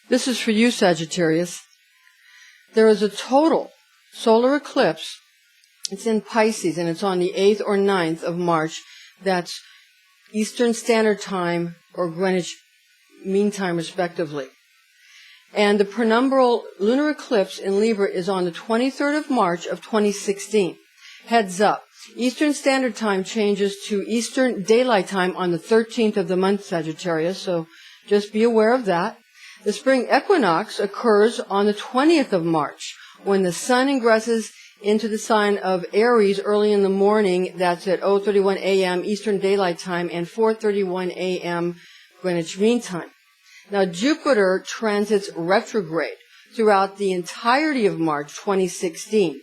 This is for you, Sagittarius. There is a total solar eclipse. It's in Pisces, and it's on the 8th or 9th of March. That's Eastern Standard Time or Greenwich Mean Time, respectively. And the penumbral lunar eclipse in Libra is on the 23rd of March of 2016. Heads up. Eastern Standard Time changes to Eastern Daylight Time on the 13th of the month, Sagittarius, so just be aware of that. The spring equinox occurs on the 20th of March, when the sun ingresses into the sign of Aries early in the morning. That's at 0:31 a.m. Eastern Daylight Time and 4:31 a.m. Greenwich Mean Time. Now, Jupiter transits retrograde throughout the entirety of March 2016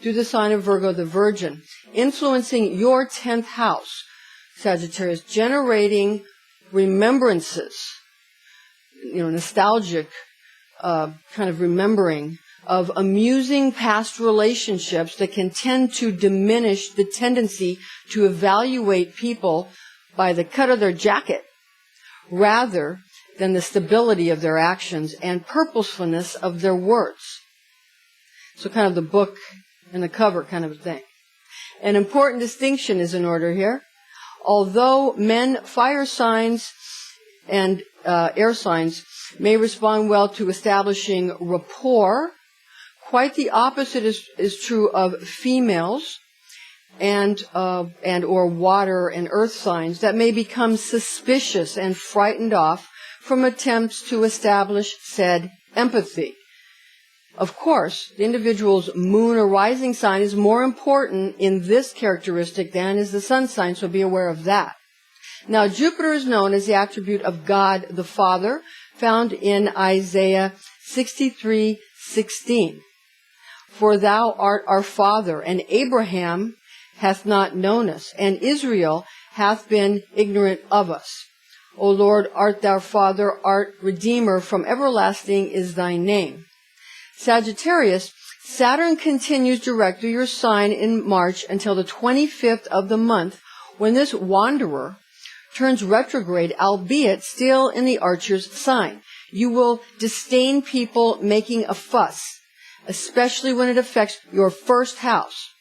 through the sign of Virgo the Virgin, influencing your 10th house, Sagittarius, generating remembrances, nostalgic kind of remembering of amusing past relationships that can tend to diminish the tendency to evaluate people by the cut of their jacket rather than the stability of their actions and purposefulness of their words. So kind of the book and the cover kind of a thing. An important distinction is in order here. Although men, fire signs, and air signs may respond well to establishing rapport, quite the opposite is true of females and or water and earth signs that may become suspicious and frightened off from attempts to establish said empathy. Of course, the individual's moon or rising sign is more important in this characteristic than is the sun sign, so be aware of that. Now, Jupiter is known as the attribute of God the Father, found in Isaiah 63:16. For thou art our father, and Abraham hath not known us, and Israel hath been ignorant of us. O Lord, art thou Father, art Redeemer, from everlasting is thy name. Sagittarius, Saturn continues direct through your sign in March until the 25th of the month, when this wanderer turns retrograde, albeit still in the Archer's sign. You will disdain people making a fuss, especially when it affects your first house.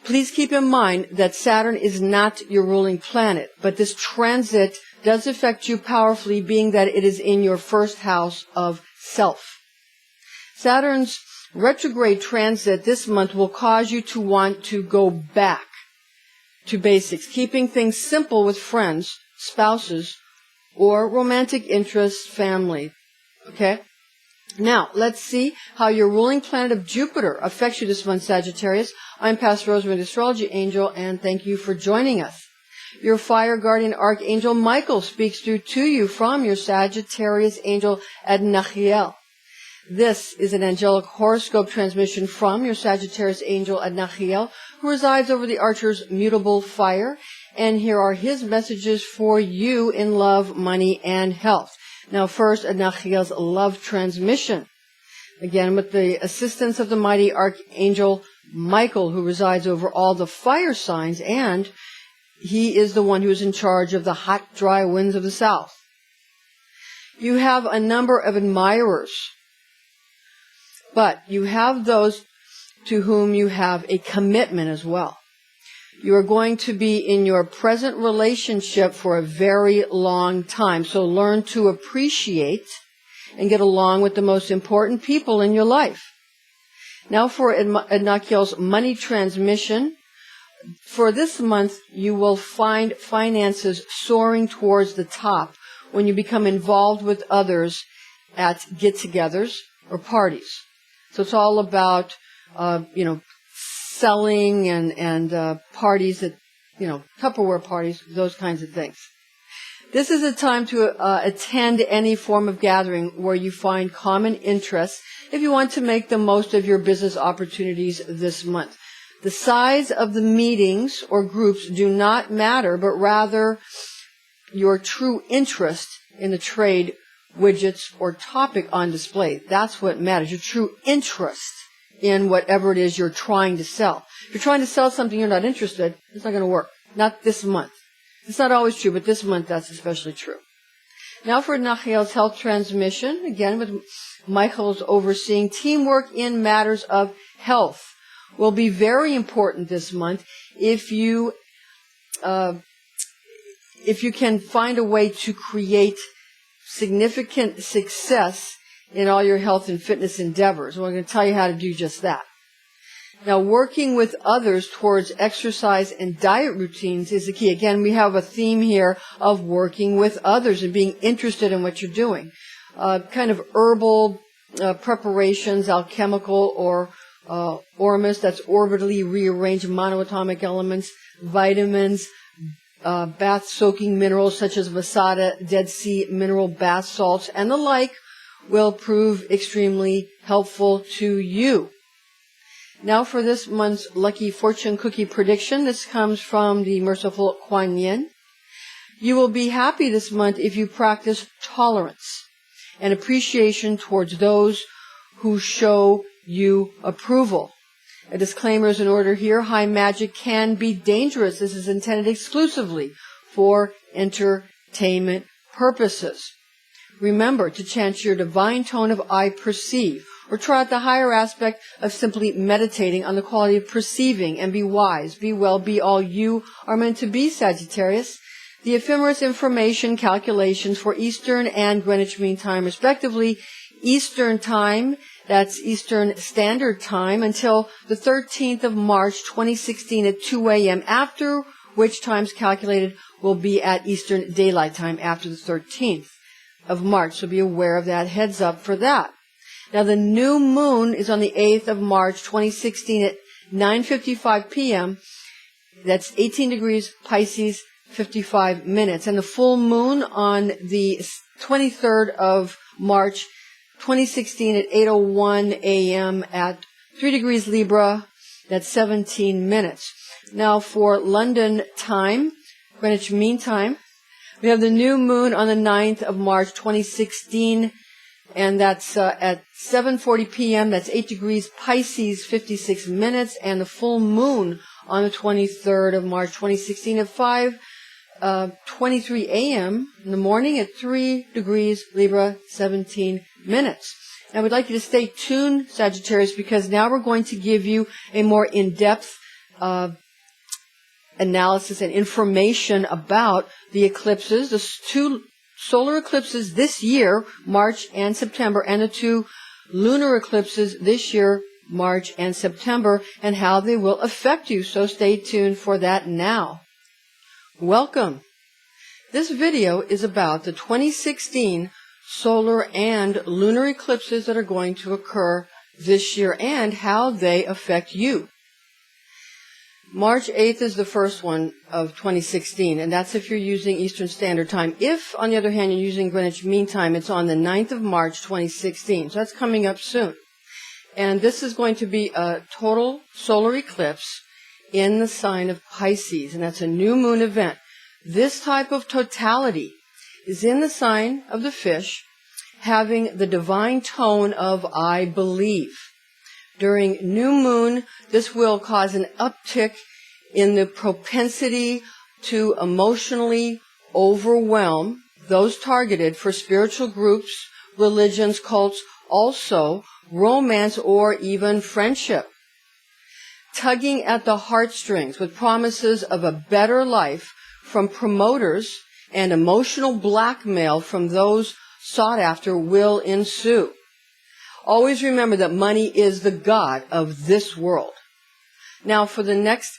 Please keep in mind that Saturn is not your ruling planet, but this transit does affect you powerfully, being that it is in your first house of self. Saturn's retrograde transit this month will cause you to want to go back to basics, keeping things simple with friends, spouses, or romantic interests, family. Okay? Now, let's see how your ruling planet of Jupiter affects you this month, Sagittarius. I'm Pastor Rosemary, the Astrology Angel, and thank you for joining us. Your fire guardian Archangel Michael speaks through to you from your Sagittarius angel Adnachiel. This is an angelic horoscope transmission from your Sagittarius angel Adnachiel, who resides over the Archer's mutable fire. And here are his messages for you in love, money, and health. Now first, Adnachiel's love transmission. Again, with the assistance of the mighty Archangel Michael, who resides over all the fire signs, and he is the one who is in charge of the hot, dry winds of the south. You have a number of admirers, but you have those to whom you have a commitment as well. You are going to be in your present relationship for a very long time, so learn to appreciate and get along with the most important people in your life. Now for Adnachiel's money transmission. For this month, you will find finances soaring towards the top when you become involved with others at get-togethers or parties. So it's all about, selling and parties that, Tupperware parties, those kinds of things. This is a time to attend any form of gathering where you find common interests if you want to make the most of your business opportunities this month. The size of the meetings or groups do not matter, but rather your true interest in the trade, widgets, or topic on display. That's what matters, your true interest in whatever it is you're trying to sell. If you're trying to sell something you're not interested, it's not going to work. Not this month. It's not always true, but this month that's especially true. Now for Nachiel's health transmission, again with Michael's overseeing. Teamwork in matters of health will be very important this month if you can find a way to create significant success in all your health and fitness endeavors. We're going to tell you how to do just that. Now, working with others towards exercise and diet routines is the key. Again, we have a theme here of working with others and being interested in what you're doing. Kind of herbal preparations, alchemical or ormus, that's orbitally rearranged monoatomic elements, vitamins, bath-soaking minerals such as Masada, Dead Sea mineral bath salts, and the like will prove extremely helpful to you. Now for this month's lucky fortune cookie prediction. This comes from the merciful Kuan Yin. You will be happy this month if you practice tolerance and appreciation towards those who show you approval. A disclaimer is in order here. High magic can be dangerous. This is intended exclusively for entertainment purposes. Remember to chant your divine tone of I perceive, or try out the higher aspect of simply meditating on the quality of perceiving, and be wise, be well, be all you are meant to be, Sagittarius. The ephemeris information calculations for Eastern and Greenwich Mean Time, respectively. Eastern Time, that's Eastern Standard Time, until the 13th of March, 2016 at 2 a.m., after which times calculated will be at Eastern Daylight Time after the 13th of March. So be aware of that. Heads up for that. Now, the new moon is on the 8th of March, 2016 at 9:55 p.m. That's 18 degrees Pisces, 55 minutes. And the full moon on the 23rd of March, 2016 at 8:01 a.m. at 3 degrees Libra. That's 17 minutes. Now, for London time, Greenwich Mean Time, we have the new moon on the 9th of March, 2016, and that's at 7:40 p.m. That's 8 degrees Pisces, 56 minutes, and the full moon on the 23rd of March, 2016 at 5:23 a.m. in the morning at 3 degrees Libra, 17 minutes. And we'd like you to stay tuned, Sagittarius, because now we're going to give you a more in-depth analysis and information about the eclipses, the two solar eclipses this year, March and September, and the two lunar eclipses this year, March and September, and how they will affect you. So stay tuned for that now. Welcome. This video is about the 2016 solar and lunar eclipses that are going to occur this year and how they affect you. March 8th is the first one of 2016, and that's if you're using Eastern Standard Time. If, on the other hand, you're using Greenwich Mean Time, it's on the 9th of March, 2016. So that's coming up soon. And this is going to be a total solar eclipse in the sign of Pisces, and that's a new moon event. This type of totality is in the sign of the fish, having the divine tone of I believe. During new moon, this will cause an uptick in the propensity to emotionally overwhelm those targeted for spiritual groups, religions, cults, also romance or even friendship. Tugging at the heartstrings with promises of a better life from promoters and emotional blackmail from those sought after will ensue. Always remember that money is the god of this world. Now, for the next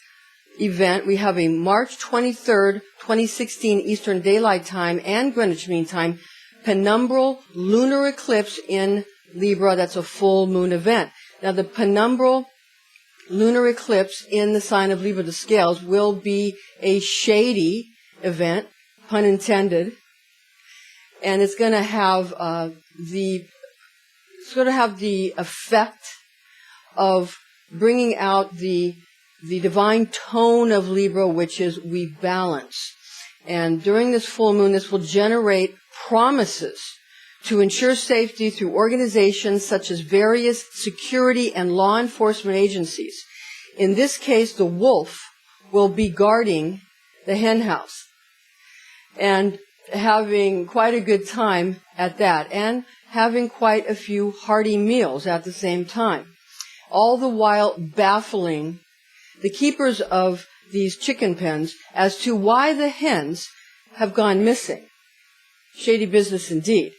event, we have a March 23rd, 2016 Eastern Daylight Time and Greenwich Mean Time penumbral lunar eclipse in Libra. That's a full moon event. Now, the penumbral lunar eclipse in the sign of Libra, the scales, will be a shady event, pun intended, and it's going to have the effect of bringing out the divine tone of Libra, which is we balance. And during this full moon, this will generate promises to ensure safety through organizations such as various security and law enforcement agencies. In this case, the wolf will be guarding the hen house. And having quite a good time at that, and having quite a few hearty meals at the same time, all the while baffling the keepers of these chicken pens as to why the hens have gone missing. Shady business indeed.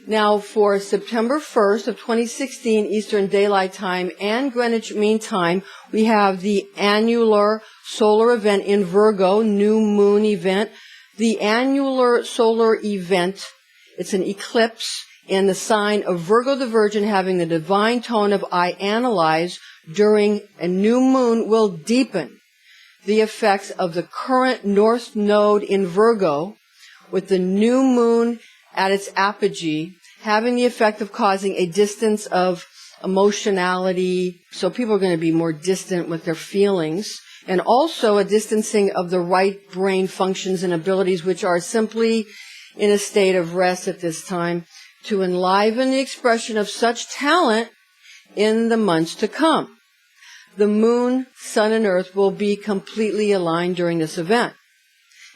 Now, for September 1st of 2016 Eastern Daylight Time and Greenwich Mean Time, we have the annular solar event in Virgo, new moon event. The annular solar event, it's an eclipse in the sign of Virgo the Virgin, having the divine tone of I analyze during a new moon, will deepen the effects of the current north node in Virgo, with the new moon at its apogee, having the effect of causing a distance of emotionality. So people are going to be more distant with their feelings, and also a distancing of the right brain functions and abilities, which are simply in a state of rest at this time, to enliven the expression of such talent in the months to come. The moon, sun, and earth will be completely aligned during this event.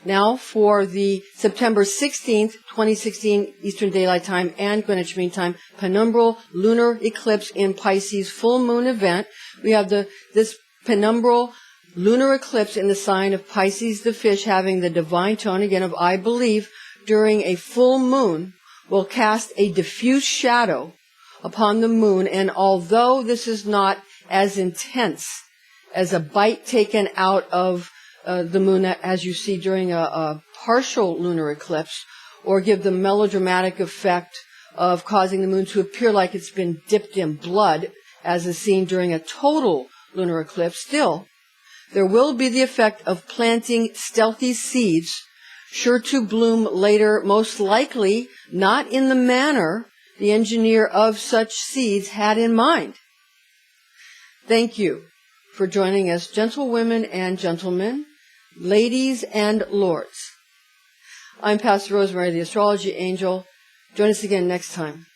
Now, for the September 16th, 2016 Eastern Daylight Time and Greenwich Mean Time penumbral lunar eclipse in Pisces full moon event, we have this penumbral lunar eclipse in the sign of Pisces the fish, having the divine tone again of I believe, during a full moon, will cast a diffuse shadow upon the moon. And although this is not as intense as a bite taken out of the moon, as you see during a partial lunar eclipse, or give the melodramatic effect of causing the moon to appear like it's been dipped in blood, as is seen during a total lunar eclipse, still, there will be the effect of planting stealthy seeds, sure to bloom later, most likely not in the manner the engineer of such seeds had in mind. Thank you for joining us, gentlewomen and gentlemen, ladies and lords. I'm Pastor Rosemary, the Astrology Angel. Join us again next time.